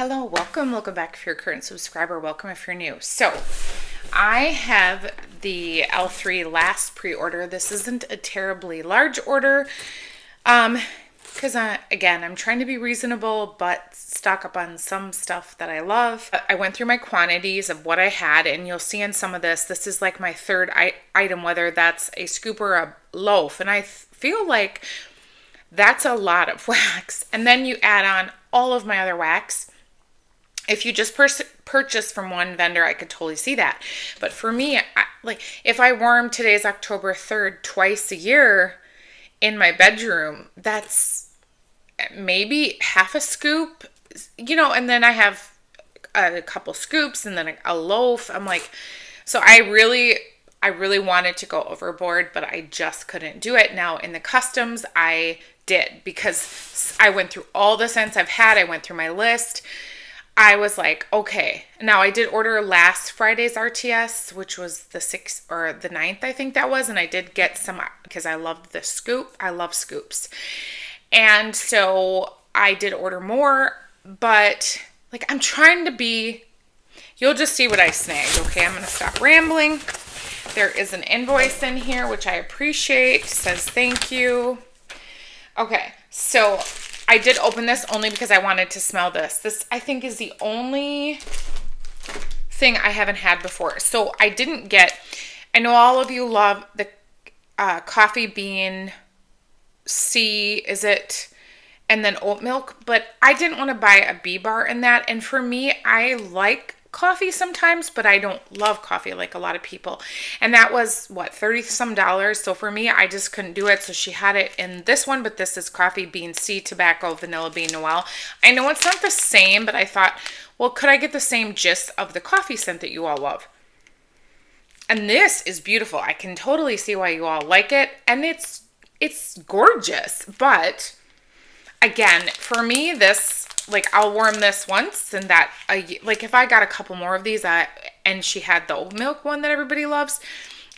Hello, welcome back if you're a current subscriber, welcome if you're new. So, I have the L3 last pre-order. This isn't a terribly large order, because again, I'm trying to be reasonable, but stock up on some stuff that I love. I went through my quantities of what I had, and you'll see in some of this is like my third item, whether that's a scoop or a loaf, and I feel like that's a lot of wax. And then you add on all of my other wax. If you just purchase from one vendor, I could totally see that. But for me, like if I warm today's October 3rd twice a year in my bedroom, that's maybe half a scoop, and then I have a couple scoops and then a loaf. I'm like, so I really wanted to go overboard, but I just couldn't do it. Now in the customs, I did, because I went through all the scents I've had. I went through my list. I was like, okay. Now I did order last Friday's RTS, which was the 6th or the 9th, I think that was. And I did get some because I loved the scoop. I love scoops. And so I did order more, but like I'm trying to be, you'll just see what I snagged. Okay, I'm going to stop rambling. There is an invoice in here, which I appreciate. It says thank you. Okay, so I did open this only because I wanted to smell this. This, I think, is the only thing I haven't had before. So I didn't get, I know all of you love the coffee bean C, is it? And then oat milk, but I didn't want to buy a bee bar in that. And for me, I like coffee sometimes, but I don't love coffee like a lot of people. And that was what, $30 some. So for me, I just couldn't do it. So she had it in this one, but this is coffee bean C, tobacco, vanilla bean, Noel. I know it's not the same, but I thought, well, could I get the same gist of the coffee scent that you all love? And this is beautiful. I can totally see why you all like it. And it's gorgeous. But again, for me, this, like, I'll warm this once, and that, like, if I got a couple more of these, and she had the oat milk one that everybody loves,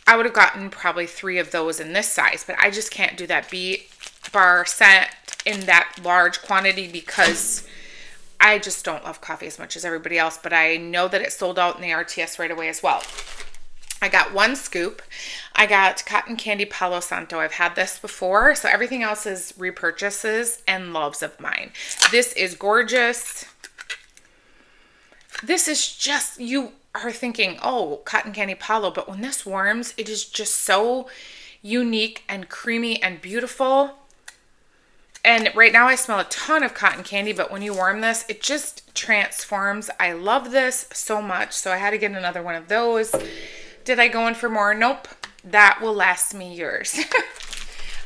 I would have gotten probably 3 of those in this size, but I just can't do that bee bar scent in that large quantity because I just don't love coffee as much as everybody else, but I know that it sold out in the RTS right away as well. I got 1 scoop. I got cotton candy Palo Santo. I've had this before, so everything else is repurchases and loves of mine. This is gorgeous. This is just, you are thinking, oh, cotton candy Palo, but when this warms, it is just so unique and creamy and beautiful. And right now I smell a ton of cotton candy, but when you warm this, it just transforms. I love this so much, so I had to get another one of those. Did I go in for more? Nope. That will last me years.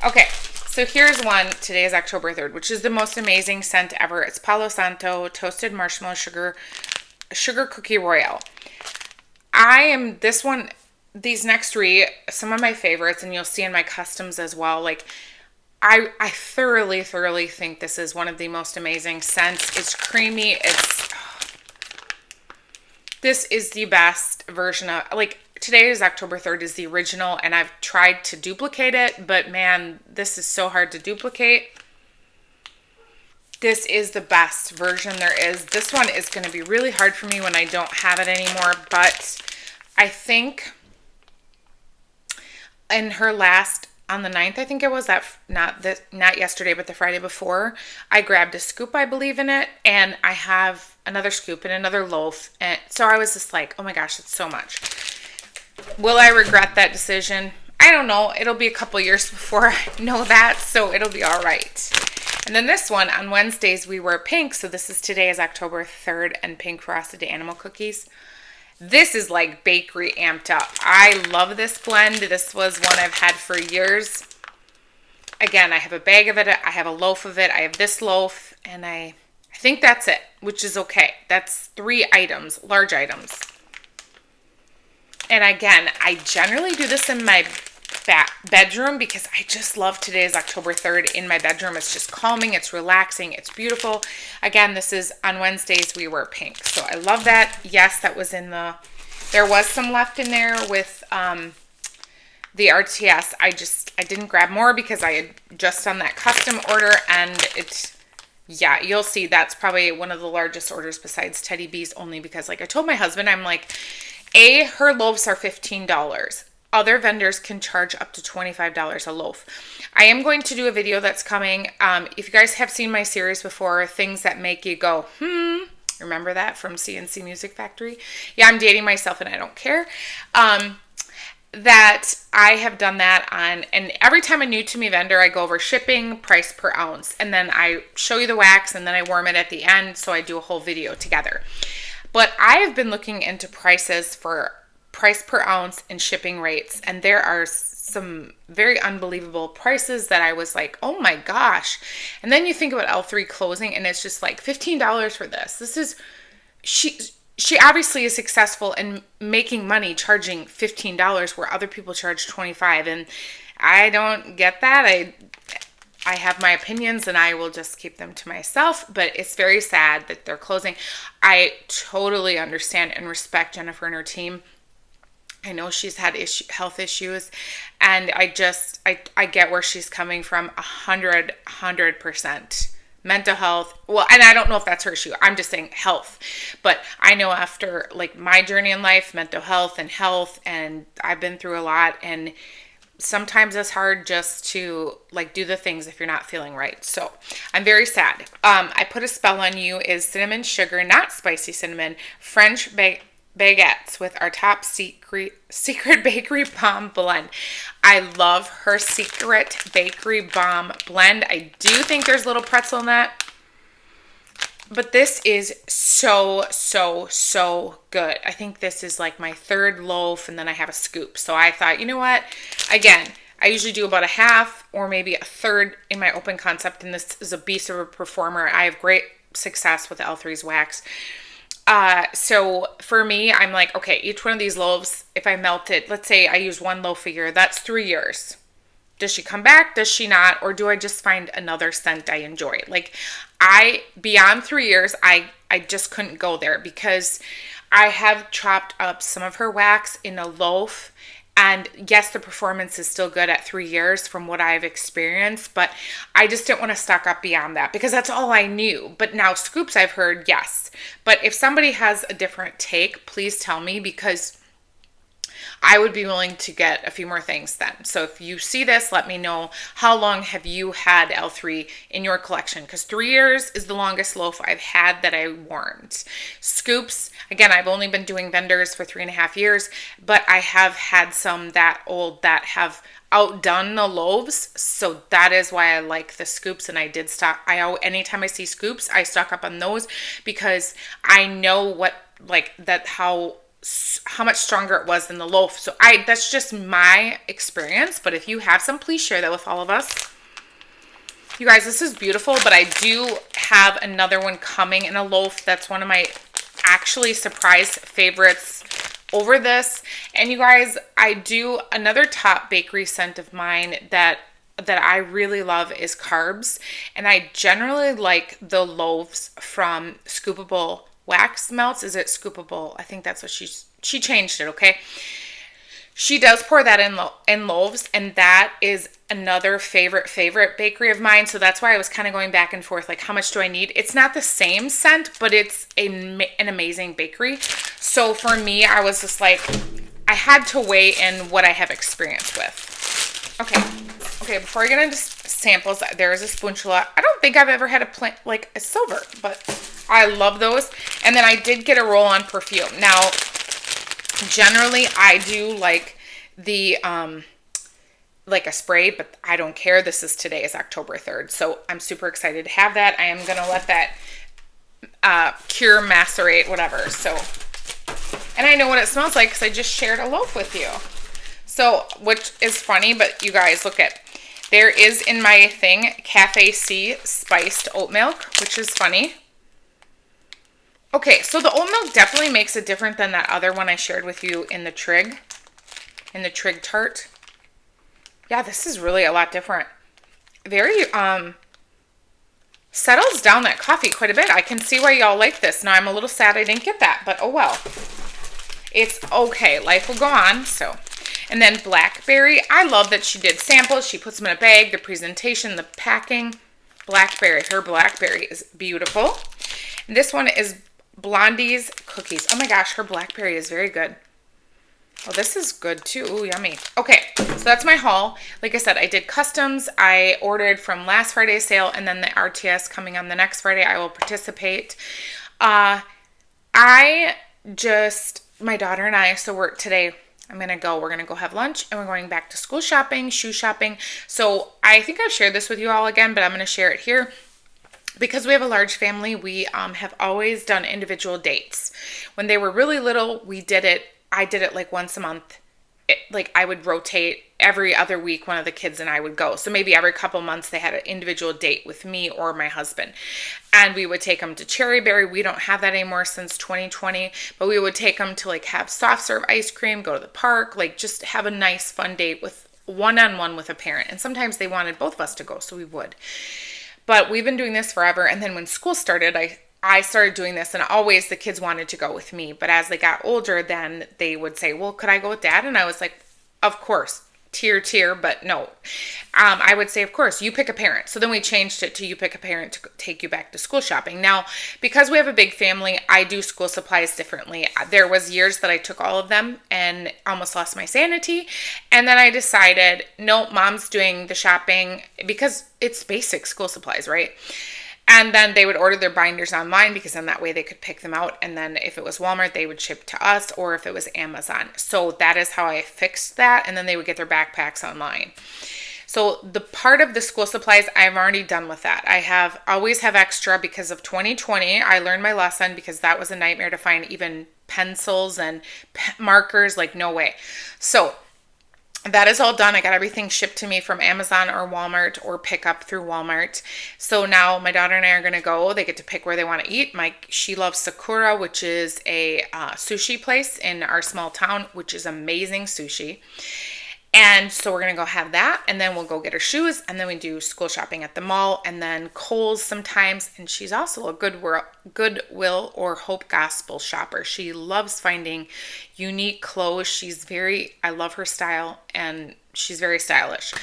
Okay, so here's one. Today is October 3rd, which is the most amazing scent ever. It's Palo Santo Toasted Marshmallow Sugar Cookie Royale. This one, these next 3, some of my favorites, and you'll see in my customs as well. Like, I thoroughly think this is one of the most amazing scents. It's creamy. This is the best version of, like, today is October 3rd is the original, and I've tried to duplicate it, but man, this is so hard to duplicate. This is the best version there is. This one is going to be really hard for me when I don't have it anymore, but I think in her last, on the 9th, I think it was, that not yesterday, but the Friday before, I grabbed a scoop, I believe, in it, and I have another scoop and another loaf, and so I was just like, oh my gosh, it's so much. Will I regret that decision? I don't know. It'll be a couple years before I know that, so it'll be all right. And then this one, on Wednesdays, we wear pink, so today is October 3rd, and pink frosted animal cookies. This is like bakery amped up. I love this blend. This was one I've had for years. Again, I have a bag of it. I have a loaf of it. I have this loaf, and I think that's it, which is okay. That's 3 items, large items. And again, I generally do this in my bedroom because I just love today's October 3rd in my bedroom. It's just calming. It's relaxing. It's beautiful. Again, this is on Wednesdays we wear pink. So I love that. Yes, that was there was some left in there with the RTS. I didn't grab more because I had just done that custom order, and Yeah, you'll see that's probably one of the largest orders besides Teddy B's, only because, like I told my husband, I'm like, her loaves are $15. Other vendors can charge up to $25 a loaf. I am going to do a video that's coming. If you guys have seen my series before, things that make you go, remember that from CNC Music Factory? Yeah, I'm dating myself and I don't care. That I have done that on, and every time a new to me vendor, I go over shipping, price per ounce, and then I show you the wax, and then I warm it at the end, so I do a whole video together. But I have been looking into prices for price per ounce and shipping rates, and there are some very unbelievable prices that I was like, oh my gosh. And then you think about L3 closing, and it's just like $15 for this. This is, she obviously is successful in making money charging $15 where other people charge $25, and I don't get that. I have my opinions and I will just keep them to myself, but it's very sad that they're closing. I totally understand and respect Jennifer and her team. I know she's had health issues, and I get where she's coming from 100%. Mental health, well, and I don't know if that's her issue. I'm just saying health. But I know after like my journey in life, mental health, and I've been through a lot, and sometimes it's hard just to like do the things if you're not feeling right. So I'm very sad. I put a spell on you is cinnamon sugar, not spicy cinnamon, French baguettes with our top secret bakery bomb blend. I love her secret bakery bomb blend. I do think there's a little pretzel in that, but this is so good. I think this is like my third loaf, and then I have a scoop. So I thought, you know what? Again, I usually do about a half or maybe a third in my open concept, and this is a beast of a performer. I have great success with L3's wax. So for me, I'm like, okay, each one of these loaves, if I melt it, let's say I use one loaf a year, that's 3 years. Does she come back? Does she not? Or do I just find another scent I enjoy? Like beyond 3 years, I just couldn't go there, because I have chopped up some of her wax in a loaf. And yes, the performance is still good at 3 years from what I've experienced, but I just didn't want to stock up beyond that because that's all I knew. But now scoops, I've heard, yes. But if somebody has a different take, please tell me, because I would be willing to get a few more things then. So if you see this, let me know, how long have you had L3 in your collection? Because 3 years is the longest loaf I've had that I warmed. Scoops, again, I've only been doing vendors for 3.5 years, but I have had some that old that have outdone the loaves. So that is why I like the scoops, and I did stock. Anytime I see scoops, I stock up on those, because I know how much stronger it was than the loaf. So that's just my experience, but if you have some, please share that with all of us. You guys, this is beautiful, but I do have another one coming in a loaf. That's one of my actually surprise favorites over this. And you guys, I do another top bakery scent of mine that I really love is carbs, and I generally like the loaves from Scoopable Wax Melts. Is it Scoopable? I think that's what she changed it, okay? She does pour that in loaves, and that is another favorite bakery of mine. So that's why I was kind of going back and forth, like, how much do I need? It's not the same scent, but it's an amazing bakery. So for me, I was just like, I had to weigh in what I have experience with. Okay, before I get into samples, there is a spatula. I don't think I've ever had a silver, but I love those. And then I did get a roll-on perfume. Now, generally, I do like the, like a spray, but I don't care. Today is October 3rd, so I'm super excited to have that. I am going to let that cure, macerate, whatever. So, and I know what it smells like because I just shared a loaf with you. So, which is funny, but you guys, look at, there is in my thing, Cafe C spiced oat milk, which is funny. Okay, so the oat milk definitely makes it different than that other one I shared with you in the Trig tart. Yeah, this is really a lot different. Very, settles down that coffee quite a bit. I can see why y'all like this. Now, I'm a little sad I didn't get that, but oh well. It's okay. Life will go on, so. And then blackberry. I love that she did samples. She puts them in a bag, the presentation, the packing. blackberry. Her blackberry is beautiful. This one is Blondie's cookies. Oh my gosh, her blackberry is very good. Oh, this is good too. Ooh, yummy. Okay, so that's my haul. Like I said, I did customs. I ordered from last Friday's sale, and then the RTS coming on the next Friday. I will participate. My daughter and I, so today, we're going to go have lunch, and we're going back to school shopping, shoe shopping. So I think I've shared this with you all again, but I'm going to share it here. Because we have a large family, we have always done individual dates. When they were really little, I did it like once a month. I would rotate every other week, one of the kids and I would go. So maybe every couple months they had an individual date with me or my husband. And we would take them to Cherry Berry. We don't have that anymore since 2020. But we would take them to have soft serve ice cream, go to the park, just have a nice fun date with one-on-one with a parent. And sometimes they wanted both of us to go, so we would. But we've been doing this forever. And then when school started, I started doing this, and always the kids wanted to go with me. But as they got older, then they would say, well, could I go with Dad? And I was like, of course, tier, but no. I would say, of course, you pick a parent. So then we changed it to you pick a parent to take you back to school shopping. Now, because we have a big family, I do school supplies differently. There was years that I took all of them and almost lost my sanity. And then I decided, no, Mom's doing the shopping because it's basic school supplies, right? And then they would order their binders online because then that way they could pick them out. And then if it was Walmart, they would ship to us, or if it was Amazon. So that is how I fixed that. And then they would get their backpacks online. So the part of the school supplies, I'm already done with that. I always have extra because of 2020. I learned my lesson because that was a nightmare to find even pencils and markers, no way. So that is all done. I got everything shipped to me from Amazon or Walmart or pick up through Walmart. So now my daughter and I are going to go. They get to pick where they want to eat. She loves Sakura, which is a sushi place in our small town, which is amazing sushi. And so we're going to go have that, and then we'll go get her shoes, and then we do school shopping at the mall, and then Kohl's sometimes. And she's also a Goodwill or Hope Gospel shopper. She loves finding unique clothes. I love her style, and she's very stylish.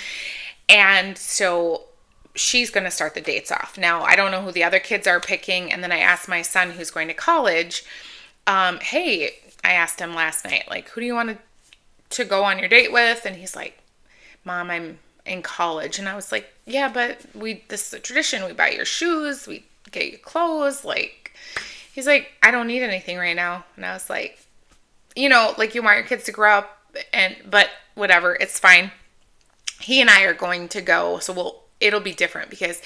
And so she's going to start the dates off. Now, I don't know who the other kids are picking, and then I asked my son who's going to college, I asked him last night, who do you want to go on your date with? And he's like, Mom, I'm in college. And I was like, yeah, but this is a tradition. We buy your shoes, we get you clothes. He's like, I don't need anything right now. And I was like, you want your kids to grow up, but whatever, it's fine. He and I are going to go, so it'll be different because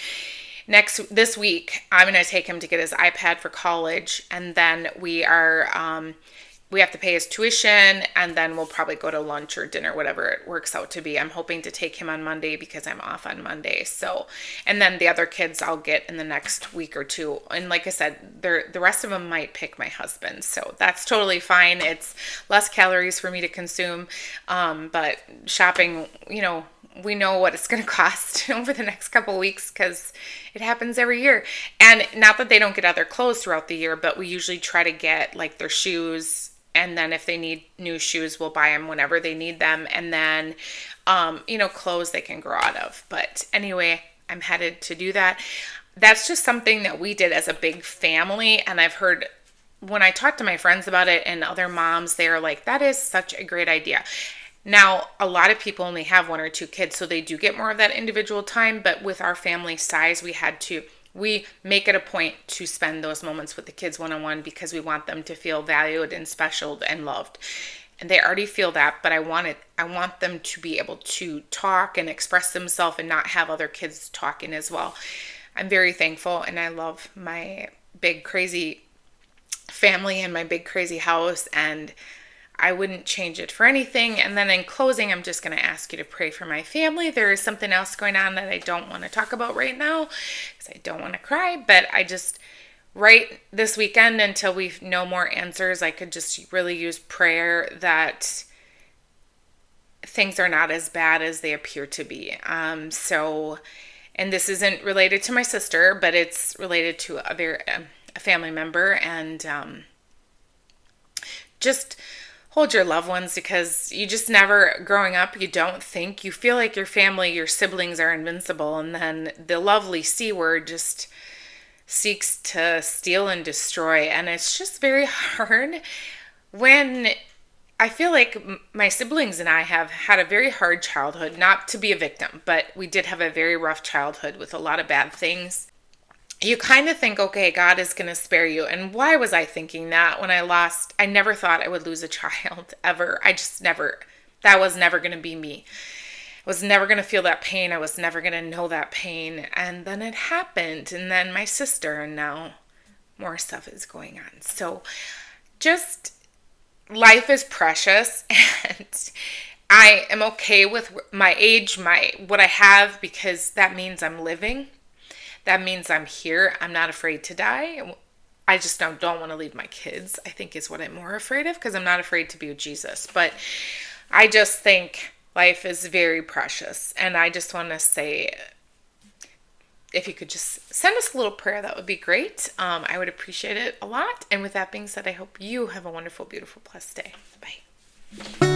this week I'm going to take him to get his iPad for college, and then we have to pay his tuition, and then we'll probably go to lunch or dinner, whatever it works out to be. I'm hoping to take him on Monday because I'm off on Monday. So, and then the other kids I'll get in the next week or two. And like I said, the rest of them might pick my husband. So that's totally fine. It's less calories for me to consume. But shopping, we know what it's going to cost over the next couple of weeks because it happens every year. And not that they don't get other clothes throughout the year, but we usually try to get their shoes. And then if they need new shoes, we'll buy them whenever they need them. And then, clothes they can grow out of. But anyway, I'm headed to do that. That's just something that we did as a big family. And I've heard when I talk to my friends about it and other moms, they're like, that is such a great idea. Now, a lot of people only have one or two kids, so they do get more of that individual time. But with our family size, we make it a point to spend those moments with the kids one-on-one because we want them to feel valued and special and loved. And they already feel that, but I want them to be able to talk and express themselves and not have other kids talking as well. I'm very thankful, and I love my big crazy family and my big crazy house, and I wouldn't change it for anything. And then in closing, I'm just going to ask you to pray for my family. There is something else going on that I don't want to talk about right now because I don't want to cry. But right this weekend, until we know more answers, I could just really use prayer that things are not as bad as they appear to be. And this isn't related to my sister, but it's related to a family member. And just hold your loved ones, because you just never, growing up, you don't think, you feel like your family, your siblings are invincible, and then the lovely C word just seeks to steal and destroy. And it's just very hard when I feel like my siblings and I have had a very hard childhood, not to be a victim, but we did have a very rough childhood with a lot of bad things. You kind of think, okay, God is going to spare you. And why was I thinking that when I never thought I would lose a child ever. I just never, that was never going to be me. I was never going to feel that pain. I was never going to know that pain. And then it happened. And then my sister, and now more stuff is going on. So just, life is precious, and I am okay with my age, what I have, because that means I'm living. That means I'm here. I'm not afraid to die. I just don't want to leave my kids, I think, is what I'm more afraid of, because I'm not afraid to be with Jesus. But I just think life is very precious. And I just want to say, if you could just send us a little prayer, that would be great. I would appreciate it a lot. And with that being said, I hope you have a wonderful, beautiful, blessed day. Bye.